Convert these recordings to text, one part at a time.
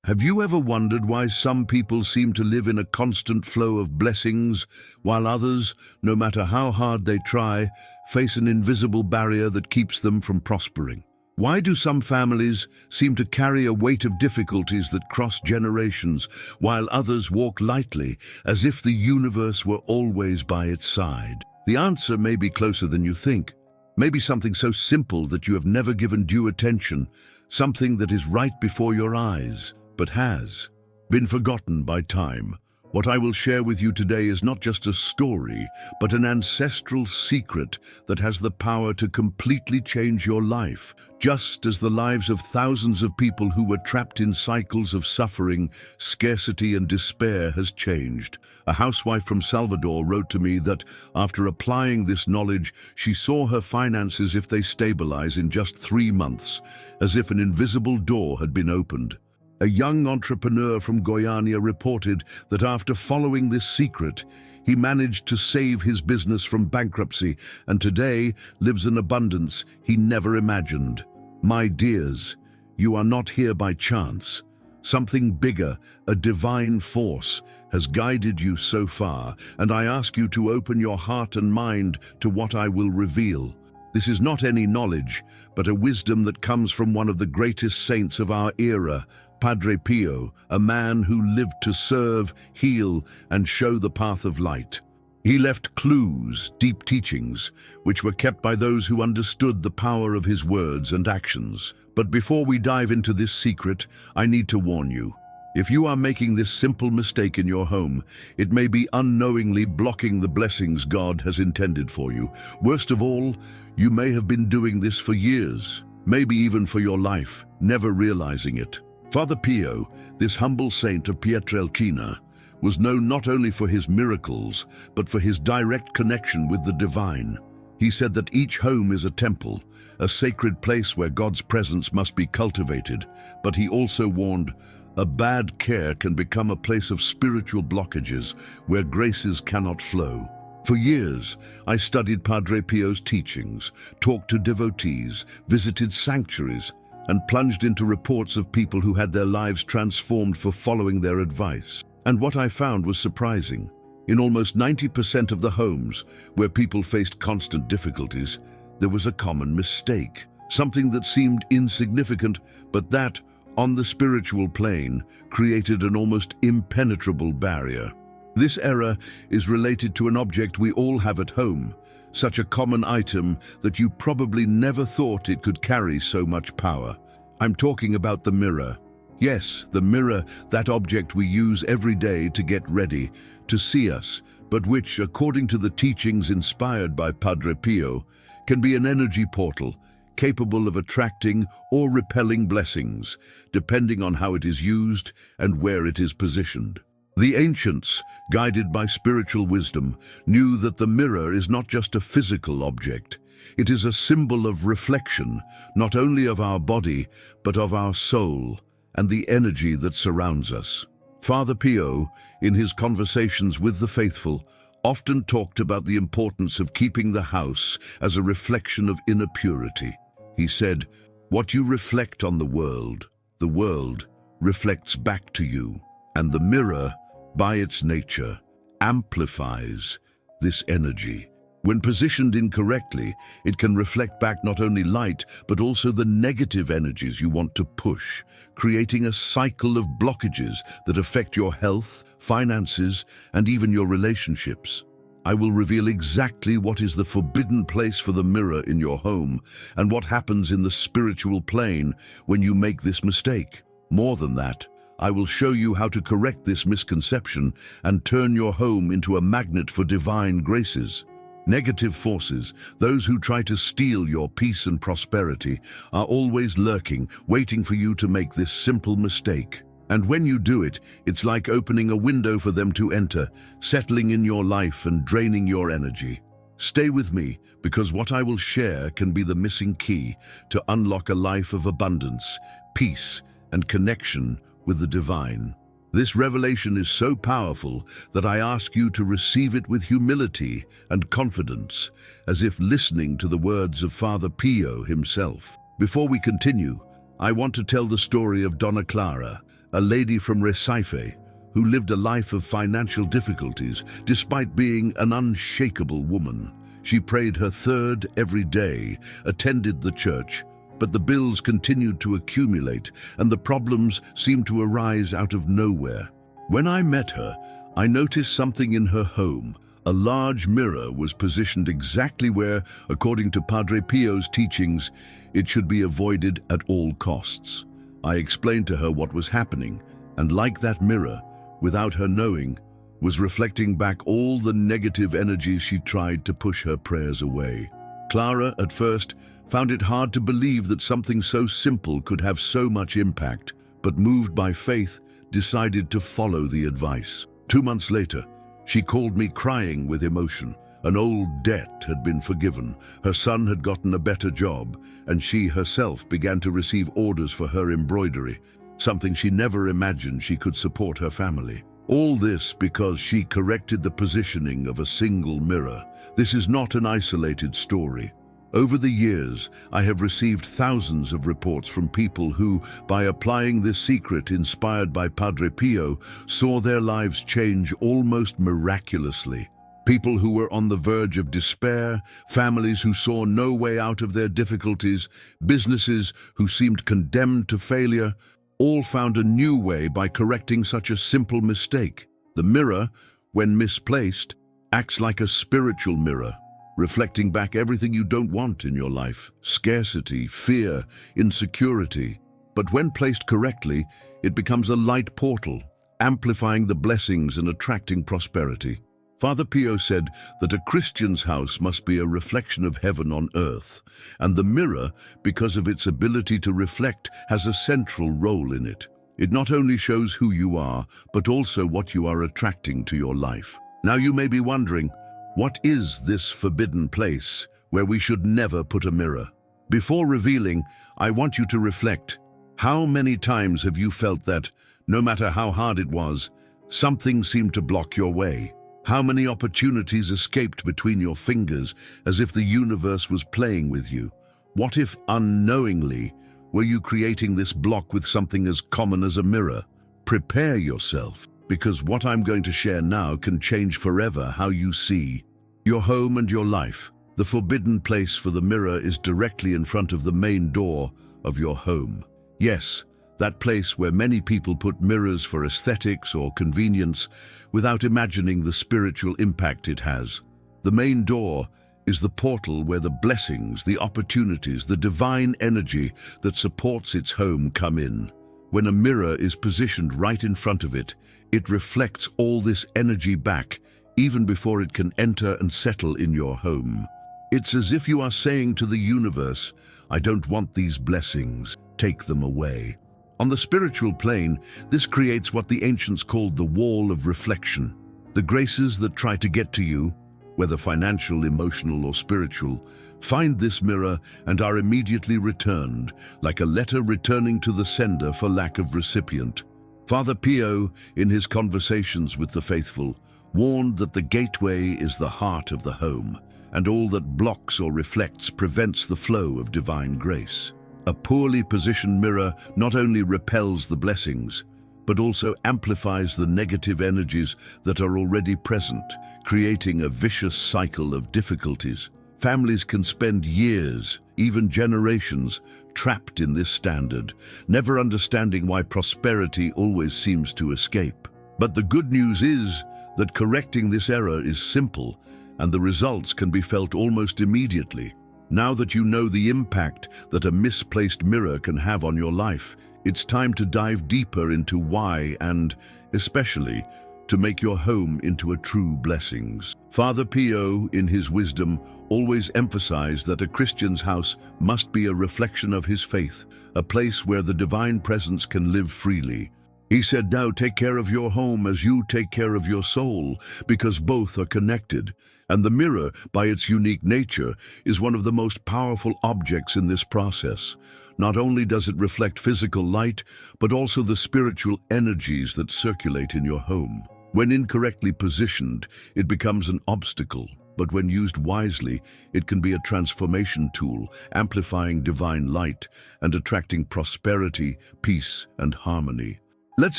Have you ever wondered why some people seem to live in a constant flow of blessings, while others, no matter how hard they try, face an invisible barrier that keeps them from prospering? Why do some families seem to carry a weight of difficulties that cross generations, while others walk lightly, as if the universe were always by its side? The answer may be closer than you think. Maybe something so simple that you have never given due attention, something that is right before your eyes, but has been forgotten by time. What I will share with you today is not just a story, but an ancestral secret that has the power to completely change your life, just as the lives of thousands of people who were trapped in cycles of suffering, scarcity, and despair has changed. A housewife from Salvador wrote to me that after applying this knowledge, she saw her finances if they stabilize in just 3 months, as if an invisible door had been opened. A young entrepreneur from Guyana reported that after following this secret, he managed to save his business from bankruptcy and today lives an abundance he never imagined. My dears, you are not here by chance. Something bigger, a divine force, has guided you so far, and I ask you to open your heart and mind to what I will reveal. This is not any knowledge, but a wisdom that comes from one of the greatest saints of our era, Padre Pio, a man who lived to serve, heal, and show the path of light. He left clues, deep teachings, which were kept by those who understood the power of his words and actions. But before we dive into this secret, I need to warn you. If you are making this simple mistake in your home, it may be unknowingly blocking the blessings God has intended for you. Worst of all, you may have been doing this for years, maybe even for your life, never realizing it. Father Pio, this humble saint of Pietrelcina, was known not only for his miracles, but for his direct connection with the divine. He said that each home is a temple, a sacred place where God's presence must be cultivated, but he also warned, a bad care can become a place of spiritual blockages where graces cannot flow. For years, I studied Padre Pio's teachings, talked to devotees, visited sanctuaries, and plunged into reports of people who had their lives transformed for following their advice. And what I found was surprising. In almost 90% of the homes where people faced constant difficulties, there was a common mistake, something that seemed insignificant, but that, on the spiritual plane, created an almost impenetrable barrier. This error is related to an object we all have at home, such a common item that you probably never thought it could carry so much power. I'm talking about the mirror. Yes, the mirror, that object we use every day to get ready, to see us, but which, according to the teachings inspired by Padre Pio, can be an energy portal, capable of attracting or repelling blessings, depending on how it is used and where it is positioned. The ancients, guided by spiritual wisdom, knew that the mirror is not just a physical object. It is a symbol of reflection, not only of our body, but of our soul and the energy that surrounds us. Father Pio, in his conversations with the faithful, often talked about the importance of keeping the house as a reflection of inner purity. He said, "What you reflect on the world reflects back to you, and the mirror, by its nature, amplifies this energy. When positioned incorrectly, it can reflect back not only light, but also the negative energies you want to push, creating a cycle of blockages that affect your health, finances, and even your relationships. I will reveal exactly what is the forbidden place for the mirror in your home, and what happens in the spiritual plane when you make this mistake. More than that, I will show you how to correct this misconception and turn your home into a magnet for divine graces. Negative forces, those who try to steal your peace and prosperity, are always lurking, waiting for you to make this simple mistake. And when you do it, it's like opening a window for them to enter, settling in your life and draining your energy. Stay with me, because what I will share can be the missing key to unlock a life of abundance, peace, and connection with the divine. This revelation is so powerful that I ask you to receive it with humility and confidence, as if listening to the words of Father Pio himself. Before we continue, I want to tell the story of Donna Clara, a lady from Recife, who lived a life of financial difficulties despite being an unshakable woman. She prayed her third every day, attended the church, but the bills continued to accumulate and the problems seemed to arise out of nowhere. When I met her, I noticed something in her home. A large mirror was positioned exactly where, according to Padre Pio's teachings, it should be avoided at all costs. I explained to her what was happening, and like that mirror, without her knowing, was reflecting back all the negative energies she tried to push her prayers away. Clara, at first, found it hard to believe that something so simple could have so much impact, but moved by faith, decided to follow the advice. 2 months later, she called me crying with emotion. An old debt had been forgiven, her son had gotten a better job, and she herself began to receive orders for her embroidery, something she never imagined she could support her family. All this because she corrected the positioning of a single mirror. This is not an isolated story. Over the years, I have received thousands of reports from people who, by applying this secret inspired by Padre Pio, saw their lives change almost miraculously. People who were on the verge of despair, families who saw no way out of their difficulties, businesses who seemed condemned to failure, all found a new way by correcting such a simple mistake. The mirror, when misplaced, acts like a spiritual mirror, reflecting back everything you don't want in your life: scarcity, fear, insecurity. But when placed correctly, it becomes a light portal, amplifying the blessings and attracting prosperity. Father Pio said that a Christian's house must be a reflection of heaven on earth, and the mirror, because of its ability to reflect, has a central role in it. It not only shows who you are, but also what you are attracting to your life. Now you may be wondering, what is this forbidden place where we should never put a mirror? Before revealing, I want you to reflect. How many times have you felt that, no matter how hard it was, something seemed to block your way? How many opportunities escaped between your fingers as if the universe was playing with you? What if, unknowingly, were you creating this block with something as common as a mirror? Prepare yourself, because what I'm going to share now can change forever how you see your home and your life. The forbidden place for the mirror is directly in front of the main door of your home. Yes, that place where many people put mirrors for aesthetics or convenience without imagining the spiritual impact it has. The main door is the portal where the blessings, the opportunities, the divine energy that supports its home come in. When a mirror is positioned right in front of it, it reflects all this energy back, even before it can enter and settle in your home. It's as if you are saying to the universe, "I don't want these blessings, take them away." On the spiritual plane, this creates what the ancients called the wall of reflection. The graces that try to get to you, whether financial, emotional, or spiritual, find this mirror and are immediately returned, like a letter returning to the sender for lack of recipient. Father Pio, in his conversations with the faithful, warned that the gateway is the heart of the home, and all that blocks or reflects prevents the flow of divine grace. A poorly positioned mirror not only repels the blessings, but also amplifies the negative energies that are already present, creating a vicious cycle of difficulties. Families can spend years, even generations, trapped in this standard, never understanding why prosperity always seems to escape. But the good news is that correcting this error is simple, and the results can be felt almost immediately. Now that you know the impact that a misplaced mirror can have on your life, it's time to dive deeper into why and, especially, to make your home into a true blessing. Father Pio, in his wisdom, always emphasized that a Christian's house must be a reflection of his faith, a place where the divine presence can live freely. He said, "Now take care of your home as you take care of your soul, because both are connected." And the mirror, by its unique nature, is one of the most powerful objects in this process. Not only does it reflect physical light, but also the spiritual energies that circulate in your home. When incorrectly positioned, it becomes an obstacle, but when used wisely, it can be a transformation tool, amplifying divine light and attracting prosperity, peace, and harmony. Let's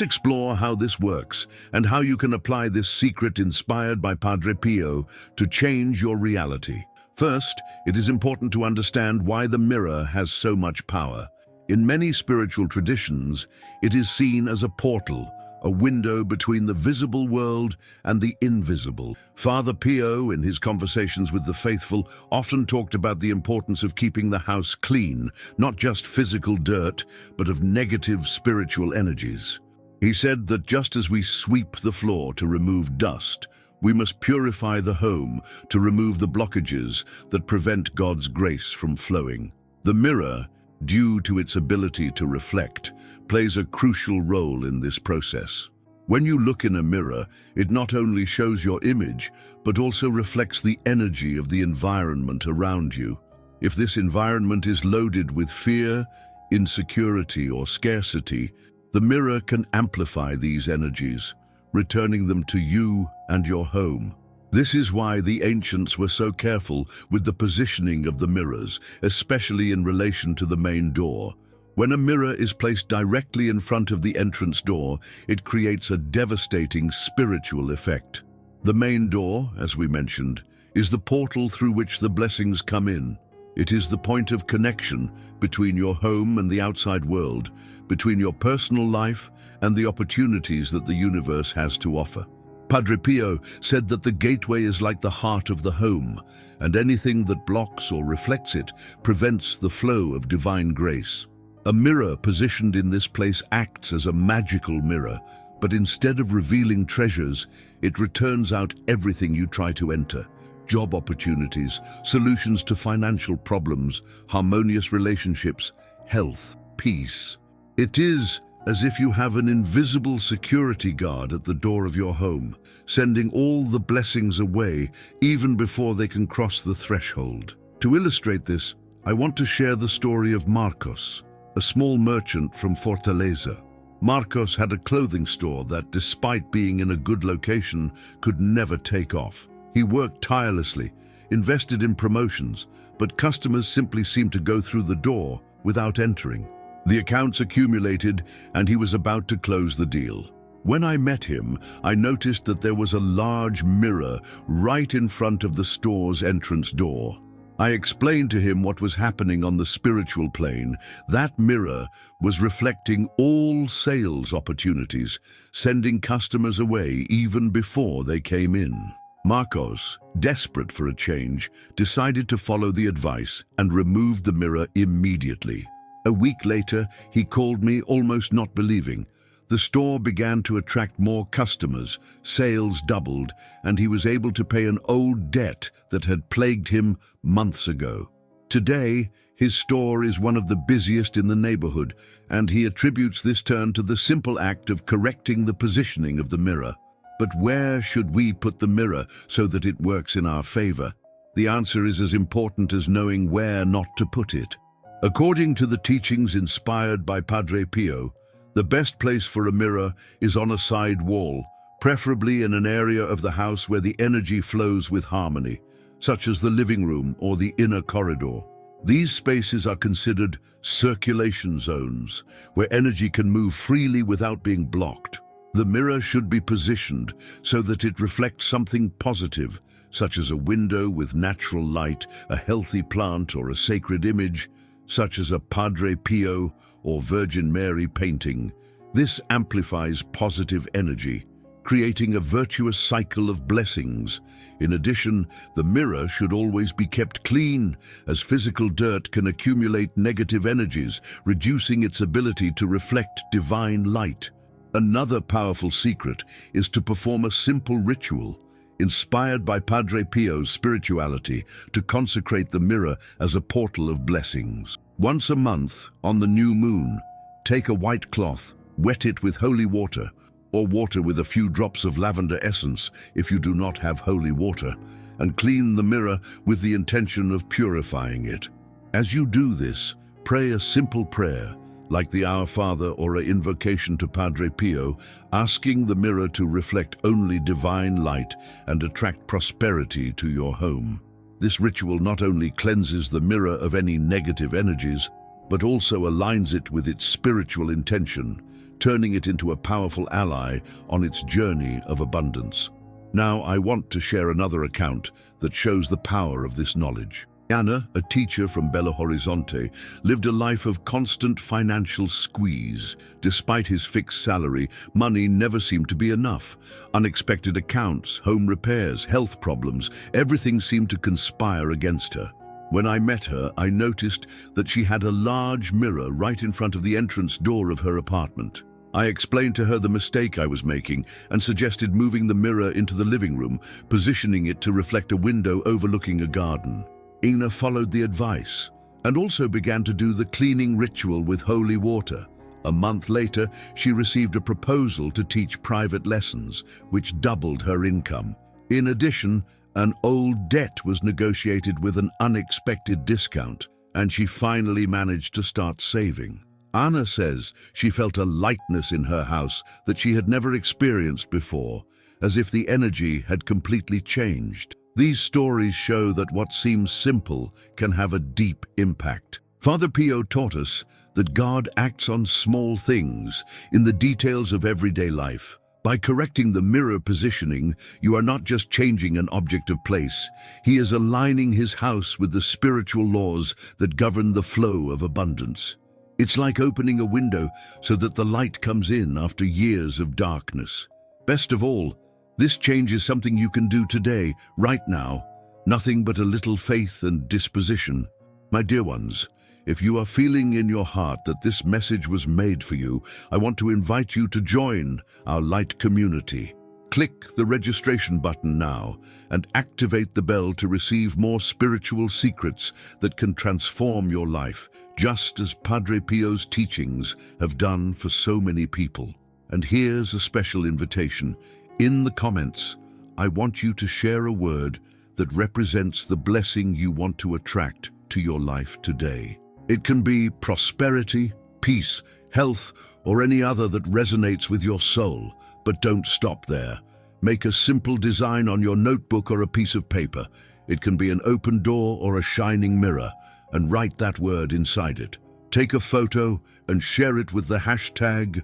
explore how this works and how you can apply this secret inspired by Padre Pio to change your reality. First, it is important to understand why the mirror has so much power. In many spiritual traditions, it is seen as a portal, a window between the visible world and the invisible. Father Pio, in his conversations with the faithful, often talked about the importance of keeping the house clean, not just physical dirt, but of negative spiritual energies. He said that just as we sweep the floor to remove dust, we must purify the home to remove the blockages that prevent God's grace from flowing. The mirror, due to its ability to reflect, plays a crucial role in this process. When you look in a mirror, it not only shows your image, but also reflects the energy of the environment around you. If this environment is loaded with fear, insecurity, or scarcity, the mirror can amplify these energies, returning them to you and your home. This is why the ancients were so careful with the positioning of the mirrors, especially in relation to the main door. When a mirror is placed directly in front of the entrance door, it creates a devastating spiritual effect. The main door, as we mentioned, is the portal through which the blessings come in. It is the point of connection between your home and the outside world, between your personal life and the opportunities that the universe has to offer. Padre Pio said that the gateway is like the heart of the home, and anything that blocks or reflects it prevents the flow of divine grace. A mirror positioned in this place acts as a magical mirror, but instead of revealing treasures, it returns out everything you try to enter. Job opportunities, solutions to financial problems, harmonious relationships, health, peace. It is as if you have an invisible security guard at the door of your home, sending all the blessings away even before they can cross the threshold. To illustrate this, I want to share the story of Marcos, a small merchant from Fortaleza. Marcos had a clothing store that, despite being in a good location, could never take off. He worked tirelessly, invested in promotions, but customers simply seemed to go through the door without entering. The accounts accumulated, and he was about to close the deal. When I met him, I noticed that there was a large mirror right in front of the store's entrance door. I explained to him what was happening on the spiritual plane. That mirror was reflecting all sales opportunities, sending customers away even before they came in. Marcos, desperate for a change, decided to follow the advice and removed the mirror immediately. A week later, he called me, almost not believing. The store began to attract more customers, sales doubled, and he was able to pay an old debt that had plagued him months ago. Today, his store is one of the busiest in the neighborhood, and he attributes this turn to the simple act of correcting the positioning of the mirror. But where should we put the mirror so that it works in our favor? The answer is as important as knowing where not to put it. According to the teachings inspired by Padre Pio, the best place for a mirror is on a side wall, preferably in an area of the house where the energy flows with harmony, such as the living room or the inner corridor. These spaces are considered circulation zones, where energy can move freely without being blocked. The mirror should be positioned so that it reflects something positive, such as a window with natural light, a healthy plant, or a sacred image, such as a Padre Pio or Virgin Mary painting. This amplifies positive energy, creating a virtuous cycle of blessings. In addition, the mirror should always be kept clean, as physical dirt can accumulate negative energies, reducing its ability to reflect divine light. Another powerful secret is to perform a simple ritual, inspired by Padre Pio's spirituality, to consecrate the mirror as a portal of blessings. Once a month, on the new moon, take a white cloth, wet it with holy water, or water with a few drops of lavender essence if you do not have holy water, and clean the mirror with the intention of purifying it. As you do this, pray a simple prayer, like the Our Father or an invocation to Padre Pio, asking the mirror to reflect only divine light and attract prosperity to your home. This ritual not only cleanses the mirror of any negative energies, but also aligns it with its spiritual intention turning it into a powerful ally on its journey of abundance. Now, I want to share another account that shows the power of this knowledge. Anna, a teacher from Belo Horizonte, lived a life of constant financial squeeze. Despite his fixed salary, money never seemed to be enough. Unexpected accounts, home repairs, health problems, everything seemed to conspire against her. When I met her, I noticed that she had a large mirror right in front of the entrance door of her apartment. I explained to her the mistake I was making and suggested moving the mirror into the living room, positioning it to reflect a window overlooking a garden. Ina followed the advice and also began to do the cleaning ritual with holy water. A month later, she received a proposal to teach private lessons, which doubled her income. In addition, an old debt was negotiated with an unexpected discount, and she finally managed to start saving. Anna says she felt a lightness in her house that she had never experienced before, as if the energy had completely changed. These stories show that what seems simple can have a deep impact. Father Pio taught us that God acts on small things, in the details of everyday life. By correcting the mirror positioning, you are not just changing an object of place. He is aligning his house with the spiritual laws that govern the flow of abundance. It's like opening a window so that the light comes in after years of darkness. Best of all, this change is something you can do today, right now. Nothing but a little faith and disposition. My dear ones, if you are feeling in your heart that this message was made for you, I want to invite you to join our light community. Click the registration button now and activate the bell to receive more spiritual secrets that can transform your life, just as Padre Pio's teachings have done for so many people. And here's a special invitation. In the comments, I want you to share a word that represents the blessing you want to attract to your life today. It can be prosperity, peace, health, or any other that resonates with your soul. But don't stop there. Make a simple design on your notebook or a piece of paper. It can be an open door or a shining mirror, and write that word inside it. Take a photo and share it with the hashtag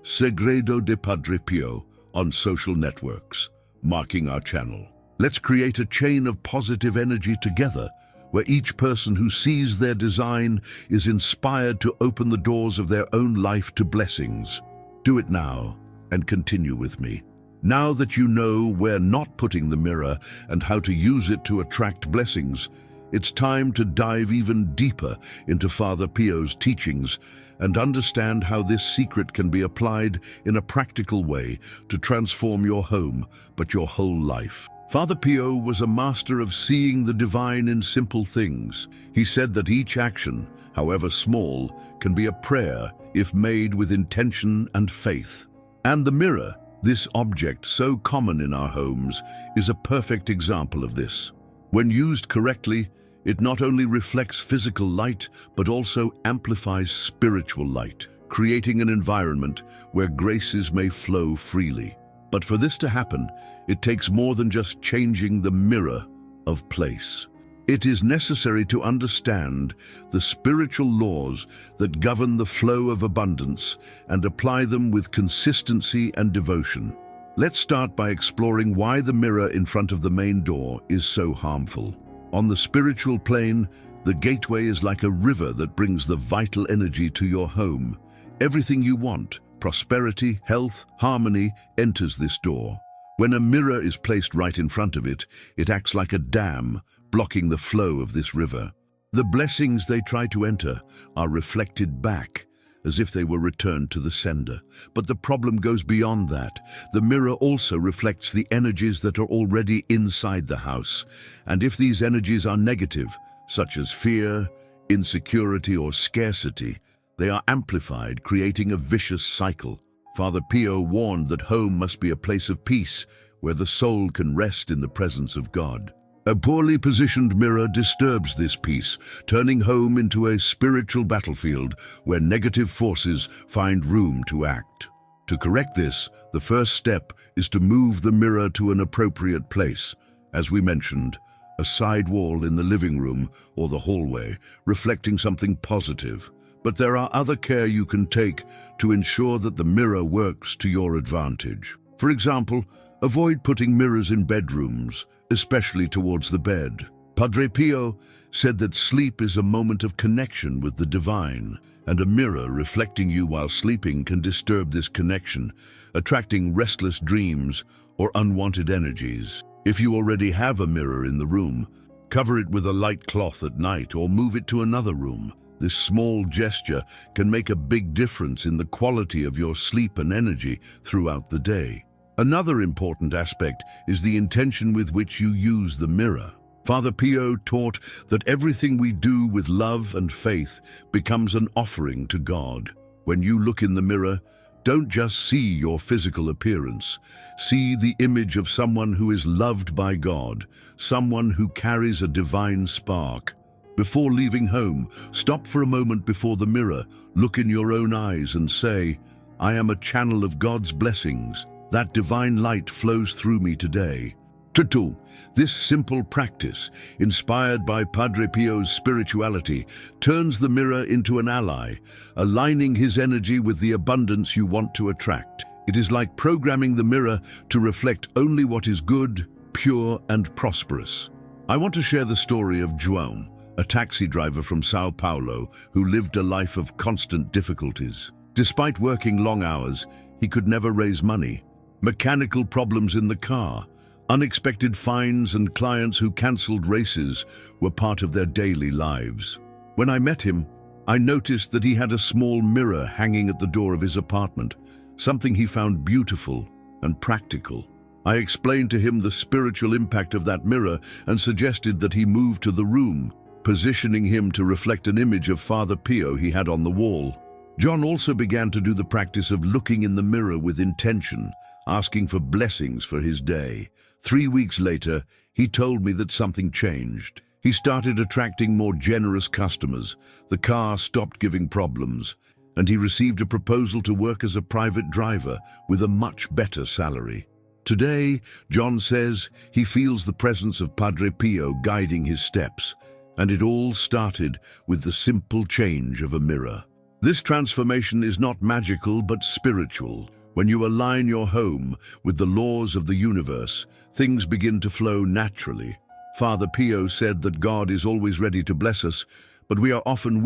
#Segredo de Padre Pio on social networks, marking our channel. Let's create a chain of positive energy together, where each person who sees their design is inspired to open the doors of their own life to blessings. Do it now and continue with me. Now that you know where not putting the mirror and how to use it to attract blessings, it's time to dive even deeper into Father Pio's teachings and understand how this secret can be applied in a practical way to transform your home, but your whole life. Father Pio was a master of seeing the divine in simple things. He said that each action, however small, can be a prayer if made with intention and faith. And the mirror, this object so common in our homes, is a perfect example of this. When used correctly, it not only reflects physical light, but also amplifies spiritual light, creating an environment where graces may flow freely. But for this to happen, it takes more than just changing the mirror of place. It is necessary to understand the spiritual laws that govern the flow of abundance and apply them with consistency and devotion. Let's start by exploring why the mirror in front of the main door is so harmful. On the spiritual plane, the gateway is like a river that brings the vital energy to your home. Everything you want, prosperity, health, harmony, enters this door. When a mirror is placed right in front of it, it acts like a dam, blocking the flow of this river. The blessings they try to enter are reflected back, as if they were returned to the sender. But the problem goes beyond that. The mirror also reflects the energies that are already inside the house. And if these energies are negative, such as fear, insecurity, or scarcity, they are amplified, creating a vicious cycle. Father Pio warned that home must be a place of peace, where the soul can rest in the presence of God. A poorly positioned mirror disturbs this peace, turning home into a spiritual battlefield where negative forces find room to act. To correct this, the first step is to move the mirror to an appropriate place. As we mentioned, a side wall in the living room or the hallway, reflecting something positive. But there are other care you can take to ensure that the mirror works to your advantage. For example, avoid putting mirrors in bedrooms, especially towards the bed. Padre Pio said that sleep is a moment of connection with the divine, and a mirror reflecting you while sleeping can disturb this connection, attracting restless dreams or unwanted energies. If you already have a mirror in the room, cover it with a light cloth at night or move it to another room. This small gesture can make a big difference in the quality of your sleep and energy throughout the day. Another important aspect is the intention with which you use the mirror. Father Pio taught that everything we do with love and faith becomes an offering to God. When you look in the mirror, don't just see your physical appearance. See the image of someone who is loved by God, someone who carries a divine spark. Before leaving home, stop for a moment before the mirror, look in your own eyes and say, "I am a channel of God's blessings. That divine light flows through me today." Tutu, this simple practice, inspired by Padre Pio's spirituality, turns the mirror into an ally, aligning his energy with the abundance you want to attract. It is like programming the mirror to reflect only what is good, pure, and prosperous. I want to share the story of João, a taxi driver from Sao Paulo who lived a life of constant difficulties. Despite working long hours, he could never raise money. Mechanical problems in the car, unexpected fines, and clients who cancelled races were part of their daily lives. When I met him, I noticed that he had a small mirror hanging at the door of his apartment, something he found beautiful and practical. I explained to him the spiritual impact of that mirror and suggested that he move to the room, positioning him to reflect an image of Father Pio he had on the wall. John also began to do the practice of looking in the mirror with intention, asking for blessings for his day. 3 weeks later, he told me that something changed. He started attracting more generous customers, the car stopped giving problems, and he received a proposal to work as a private driver with a much better salary. Today, John says he feels the presence of Padre Pio guiding his steps, and it all started with the simple change of a mirror. This transformation is not magical but spiritual. When you align your home with the laws of the universe, things begin to flow naturally. Father Pio said that God is always ready to bless us, but we are often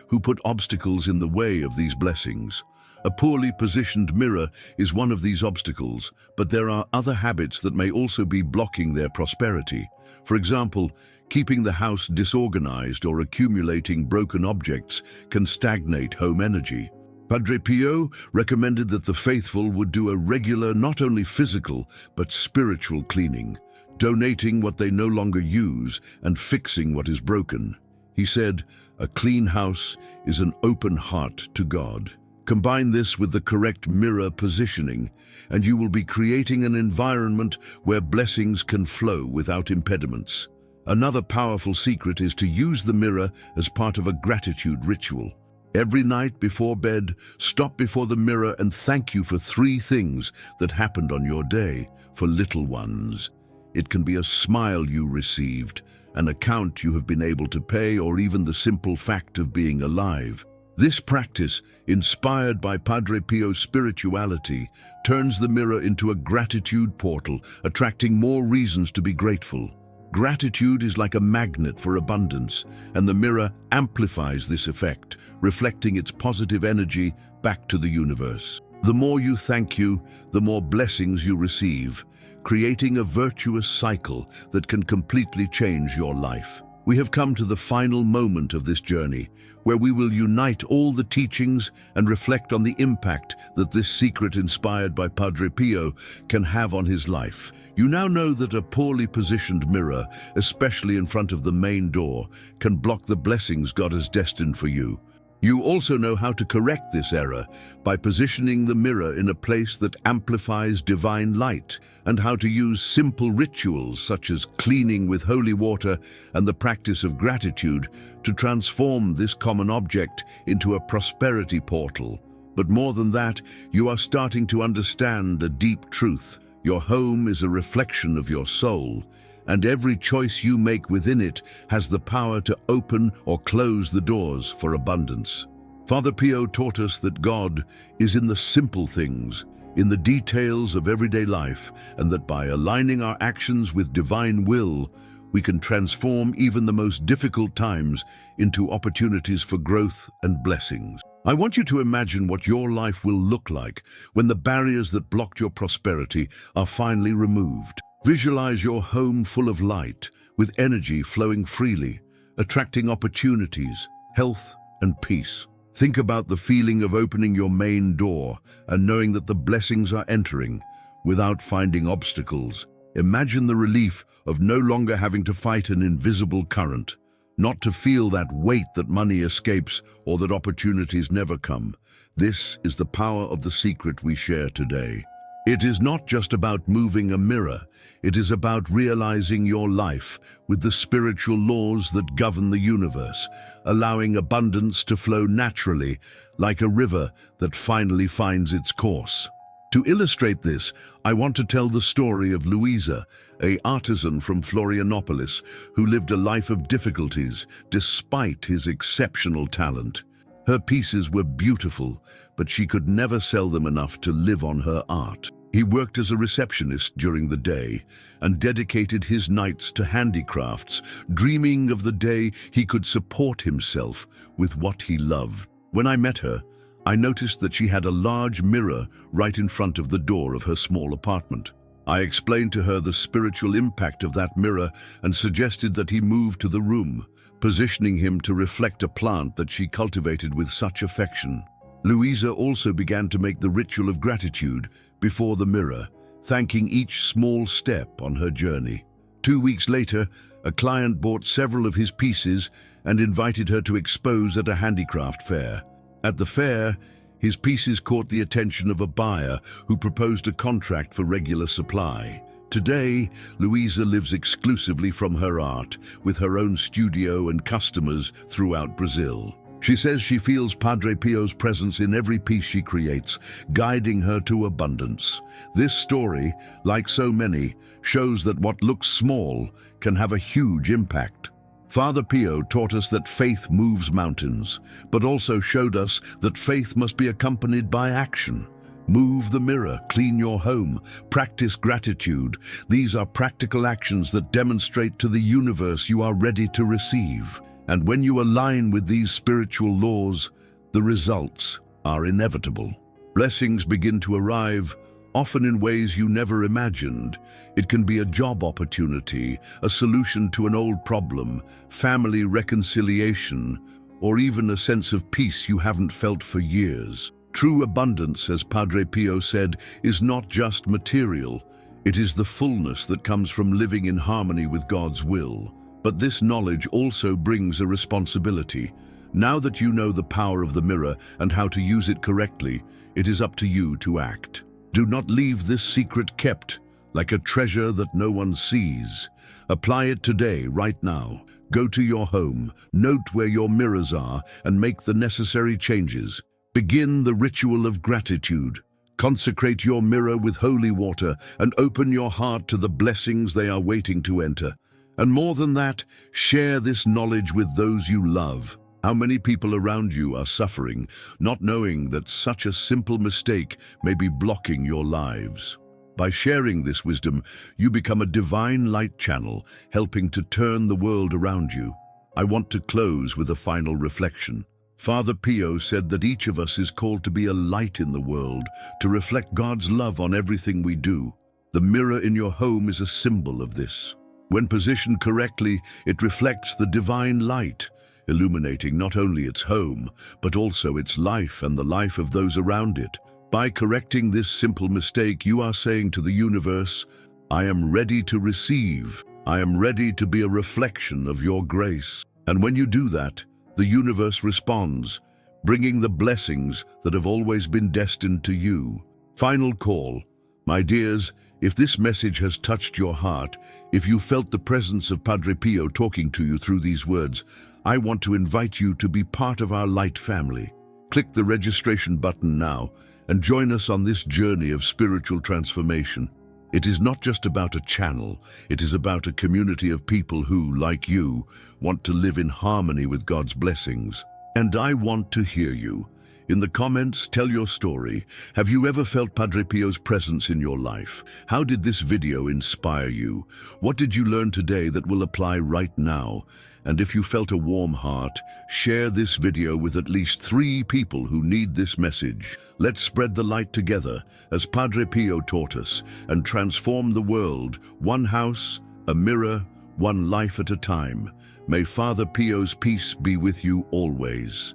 who put obstacles in the way of these blessings. A poorly positioned mirror is one of these obstacles, but there are other habits that may also be blocking their prosperity. For example, keeping the house disorganized or accumulating broken objects can stagnate home energy. Padre Pio recommended that the faithful would do a regular, not only physical, but spiritual cleaning, donating what they no longer use and fixing what is broken. He said, "A clean house is an open heart to God." Combine this with the correct mirror positioning, and you will be creating an environment where blessings can flow without impediments. Another powerful secret is to use the mirror as part of a gratitude ritual. Every night before bed, stop before the mirror and thank you for 3 things that happened on your day, for little ones. It can be a smile you received, an account you have been able to pay, or even the simple fact of being alive. This practice, inspired by Padre Pio's spirituality, turns the mirror into a gratitude portal, attracting more reasons to be grateful. Gratitude is like a magnet for abundance, and the mirror amplifies this effect, reflecting its positive energy back to the universe. The more you thank you, the more blessings you receive, creating a virtuous cycle that can completely change your life. We have come to the final moment of this journey, where we will unite all the teachings and reflect on the impact that this secret inspired by Padre Pio can have on his life. You now know that a poorly positioned mirror, especially in front of the main door, can block the blessings God has destined for you. You also know how to correct this error by positioning the mirror in a place that amplifies divine light, and how to use simple rituals such as cleaning with holy water and the practice of gratitude to transform this common object into a prosperity portal. But more than that, you are starting to understand a deep truth. Your home is a reflection of your soul, and every choice you make within it has the power to open or close the doors for abundance. Father Pio taught us that God is in the simple things, in the details of everyday life, and that by aligning our actions with divine will, we can transform even the most difficult times into opportunities for growth and blessings. I want you to imagine what your life will look like when the barriers that blocked your prosperity are finally removed. Visualize your home full of light, with energy flowing freely, attracting opportunities, health, and peace. Think about the feeling of opening your main door and knowing that the blessings are entering without finding obstacles. Imagine the relief of no longer having to fight an invisible current, not to feel that weight that money escapes or that opportunities never come. This is the power of the secret we share today. It is not just about moving a mirror, it is about realizing your life with the spiritual laws that govern the universe, allowing abundance to flow naturally like a river that finally finds its course. To illustrate this, I want to tell the story of Luisa, an artisan from Florianopolis who lived a life of difficulties despite his exceptional talent. Her pieces were beautiful, but she could never sell them enough to live on her art. He worked as a receptionist during the day and dedicated his nights to handicrafts, dreaming of the day he could support himself with what he loved. When I met her, I noticed that she had a large mirror right in front of the door of her small apartment. I explained to her the spiritual impact of that mirror and suggested that he move to the room, positioning him to reflect a plant that she cultivated with such affection. Luisa also began to make the ritual of gratitude before the mirror, thanking each small step on her journey. 2 weeks later, a client bought several of his pieces and invited her to expose at a handicraft fair. At the fair, his pieces caught the attention of a buyer who proposed a contract for regular supply. Today, Luisa lives exclusively from her art, with her own studio and customers throughout Brazil. She says she feels Padre Pio's presence in every piece she creates, guiding her to abundance. This story, like so many, shows that what looks small can have a huge impact. Father Pio taught us that faith moves mountains, but also showed us that faith must be accompanied by action. Move the mirror, clean your home, practice gratitude. These are practical actions that demonstrate to the universe you are ready to receive. And when you align with these spiritual laws, the results are inevitable. Blessings begin to arrive, often in ways you never imagined. It can be a job opportunity, a solution to an old problem, family reconciliation, or even a sense of peace you haven't felt for years. True abundance, as Padre Pio said, is not just material. It is the fullness that comes from living in harmony with God's will. But this knowledge also brings a responsibility. Now that you know the power of the mirror and how to use it correctly, it is up to you to act. Do not leave this secret kept, like a treasure that no one sees. Apply it today, right now. Go to your home, note where your mirrors are, and make the necessary changes. Begin the ritual of gratitude. Consecrate your mirror with holy water and open your heart to the blessings they are waiting to enter. And more than that, share this knowledge with those you love. How many people around you are suffering, not knowing that such a simple mistake may be blocking your lives? By sharing this wisdom, you become a divine light channel, helping to turn the world around you. I want to close with a final reflection. Father Pio said that each of us is called to be a light in the world, to reflect God's love on everything we do. The mirror in your home is a symbol of this. When positioned correctly, it reflects the divine light, illuminating not only its home, but also its life and the life of those around it. By correcting this simple mistake, you are saying to the universe, I am ready to receive. I am ready to be a reflection of your grace. And when you do that, the universe responds, bringing the blessings that have always been destined to you. Final call. My dears, if this message has touched your heart, if you felt the presence of Padre Pio talking to you through these words, I want to invite you to be part of our light family. Click the registration button now and join us on this journey of spiritual transformation. It is not just about a channel, it is about a community of people who, like you, want to live in harmony with God's blessings. And I want to hear you. In the comments, tell your story. Have you ever felt Padre Pio's presence in your life? How did this video inspire you? What did you learn today that will apply right now? And if you felt a warm heart, share this video with at least 3 people who need this message. Let's spread the light together, as Padre Pio taught us, and transform the world, one house, a mirror, one life at a time. May Father Pio's peace be with you always.